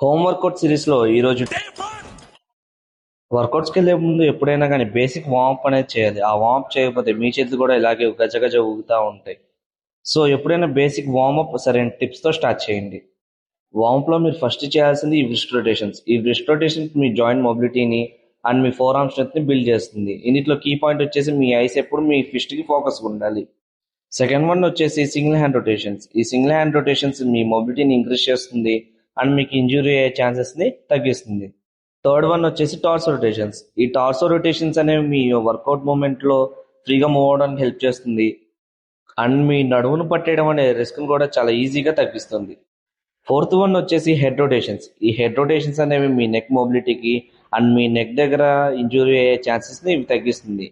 Home workout సిరీస్లో ఈరోజు వర్కౌట్స్కి వెళ్ళే ముందు ఎప్పుడైనా కానీ బేసిక్ వార్మప్ అనేది చేయాలి. ఆ వార్మప్ చేయకపోతే మీ చేతులు కూడా ఇలాగే గజ గజ ఊగుతూ ఉంటాయి. సో ఎప్పుడైనా బేసిక్ వార్మప్ సరైన టిప్స్తో స్టార్ట్ చేయండి. వార్మప్లో మీరు ఫస్ట్ చేయాల్సింది ఈ వ్రిస్ట్ రొటేషన్స్. ఈ వ్రిస్ట్ రొటేషన్స్ మీ జాయింట్ మొబిలిటీని అండ్ మీ ఫోర్ ఆర్మ్ స్ట్రెంత్ని బిల్డ్ చేస్తుంది. ఇందులో కీ పాయింట్ వచ్చేసి మీ ఐస్ ఎప్పుడు మీ ఫిస్ట్కి ఫోకస్ ఉండాలి. సెకండ్ వన్ వచ్చేసి సింగిల్ హ్యాండ్ రొటేషన్స్. ఈ సింగిల్ హ్యాండ్ రొటేషన్స్ మీ మొబిలిటీని ఇంక్రీజ్ చేస్తుంది అండ్ మీకు ఇంజురీ అయ్యే ఛాన్సెస్ని తగ్గిస్తుంది. థర్డ్ వన్ వచ్చేసి టార్సో రొటేషన్స్. ఈ టార్సో రొటేషన్స్ అనేవి మీ వర్కౌట్ మూమెంట్లో ఫ్రీగా మూవ్ అవడానికి హెల్ప్ చేస్తుంది అండ్ మీ నడుమును పట్టేయడం అనే రిస్క్ని కూడా చాలా ఈజీగా తగ్గిస్తుంది. ఫోర్త్ వన్ వచ్చేసి హెడ్ రొటేషన్స్. ఈ హెడ్ రొటేషన్స్ అనేవి మీ నెక్ మొబిలిటీకి అండ్ మీ నెక్ దగ్గర ఇంజురీ అయ్యే ఛాన్సెస్ని ఇవి తగ్గిస్తుంది.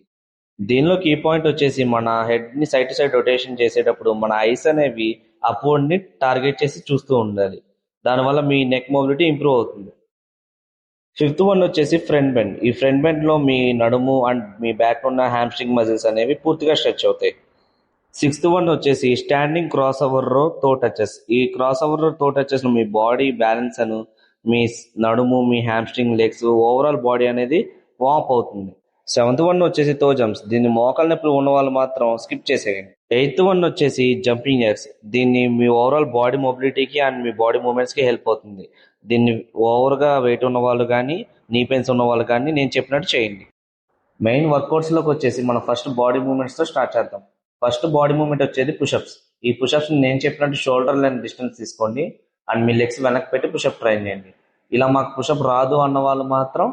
దీనిలో కీ పాయింట్ వచ్చేసి మన హెడ్ని సైడ్ టు సైడ్ రొటేషన్ చేసేటప్పుడు మన ఐస్ అనేవి అప్వర్డ్ని టార్గెట్ చేసి చూస్తూ ఉండాలి. దానివల్ల మీ నెక్ మొబిలిటీ ఇంప్రూవ్ అవుతుంది. ఫిఫ్త్ వన్ వచ్చేసి ఫ్రంట్ బెండ్. ఈ ఫ్రంట్ బెండ్లో మీ నడుము అండ్ మీ బ్యాక్ ఉన్న హ్యామ్స్ట్రింగ్ మజిల్స్ అనేవి పూర్తిగా స్ట్రెచ్ అవుతాయి. సిక్స్త్ వన్ వచ్చేసి స్టాండింగ్ క్రాస్ ఓవర్ రో తో టచెస్. ఈ క్రాస్ ఓవర్ రో తో టచెస్ మీ బాడీ బ్యాలెన్స్ అను మీ నడుము మీ హ్యామ్స్ట్రింగ్ లెగ్స్ ఓవరాల్ బాడీ అనేది వార్మ్ అవుతుంది. సెవెంత్ వన్ వచ్చేసి తో జంప్స్. దీన్ని మోకాల నొప్పులు ఉన్న వాళ్ళు మాత్రం స్కిప్ చేసేయండి. ఎయిత్ వన్ వచ్చేసి జంపింగ్ జర్క్స్. దీన్ని మీ ఓవరాల్ బాడీ మొబిలిటీకి అండ్ మీ బాడీ మూమెంట్స్కి హెల్ప్ అవుతుంది. దీన్ని ఓవర్గా వెయిట్ ఉన్న వాళ్ళు కానీ నీ పెయిన్స్ ఉన్న వాళ్ళు కానీ నేను చెప్పినట్టు చేయండి. మెయిన్ వర్కౌట్స్లోకి వచ్చేసి మనం ఫస్ట్ బాడీ మూమెంట్స్తో స్టార్ట్ చేద్దాం. ఫస్ట్ బాడీ మూమెంట్ వచ్చేది పుషప్స్. ఈ పుషప్స్ నేను చెప్పినట్టు షోల్డర్ లెంత్ డిస్టెన్స్ తీసుకోండి అండ్ మీ లెగ్స్ వెనక్కి పెట్టి పుషప్ ట్రై చేయండి. ఇలా మాకు పుషప్ రాదు అన్న వాళ్ళు మాత్రం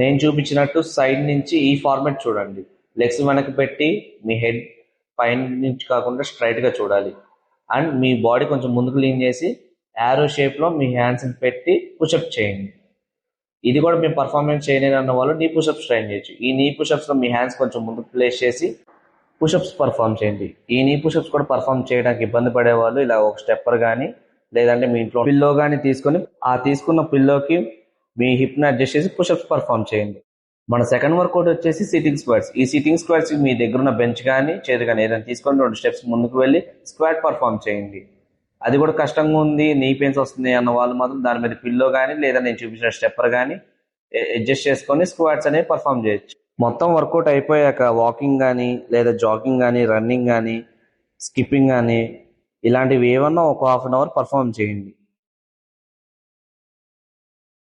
నేను చూపించినట్టు సైడ్ నుంచి ఈ ఫార్మాట్ చూడండి. లెగ్స్ వెనక్కి పెట్టి మీ హెడ్ పైన నుంచి కాకుండా స్ట్రైట్గా చూడాలి అండ్ మీ బాడీ కొంచెం ముందుకు లీన్ చేసి యారో షేప్లో మీ హ్యాండ్స్ని పెట్టి పుషప్ చేయండి. ఇది కూడా మేము పర్ఫార్మెన్స్ చేయలేని అన్న వాళ్ళు నీ పుషప్స్ ట్రైన్ చేయొచ్చు. ఈ నీ పుషప్స్లో మీ హ్యాండ్స్ కొంచెం ముందుకు ప్లేస్ చేసి పుషప్స్ పర్ఫామ్ చేయండి. ఈ నీ పుషప్స్ కూడా పర్ఫామ్ చేయడానికి ఇబ్బంది పడే వాళ్ళు ఇలా ఒక స్టెప్పర్ కానీ లేదంటే మీ ఇంట్లో పిల్లో కానీ తీసుకొని ఆ తీసుకున్న పిల్లోకి మీ హిప్ని అడ్జస్ట్ చేసి పుషప్స్ పర్ఫామ్ చేయండి. మన సెకండ్ వర్కౌట్ వచ్చేసి సిట్టింగ్ స్క్వాట్స్. ఈ సిట్టింగ్ స్క్వాట్స్ మీ దగ్గర ఉన్న బెంచ్ కానీ చేతి కానీ ఏదైనా తీసుకొని 2 స్టెప్స్ ముందుకు వెళ్ళి స్క్వాట్ పర్ఫామ్ చేయండి. అది కూడా కష్టంగా ఉంది, నీ పెయిన్స్ వస్తుంది అన్న వాళ్ళు మాత్రం దాని మీద పిల్లో కానీ లేదా నేను చూపించిన స్టెప్పర్ కానీ అడ్జస్ట్ చేసుకొని స్క్వాట్స్ అనేవి పర్ఫామ్ చేయొచ్చు. మొత్తం వర్కౌట్ అయిపోయాక వాకింగ్ కానీ లేదా జాగింగ్ కానీ రన్నింగ్ కానీ స్కిప్పింగ్ కానీ ఇలాంటివి ఏమన్నా ఒక హాఫ్ అన్ అవర్ పర్ఫామ్ చేయండి.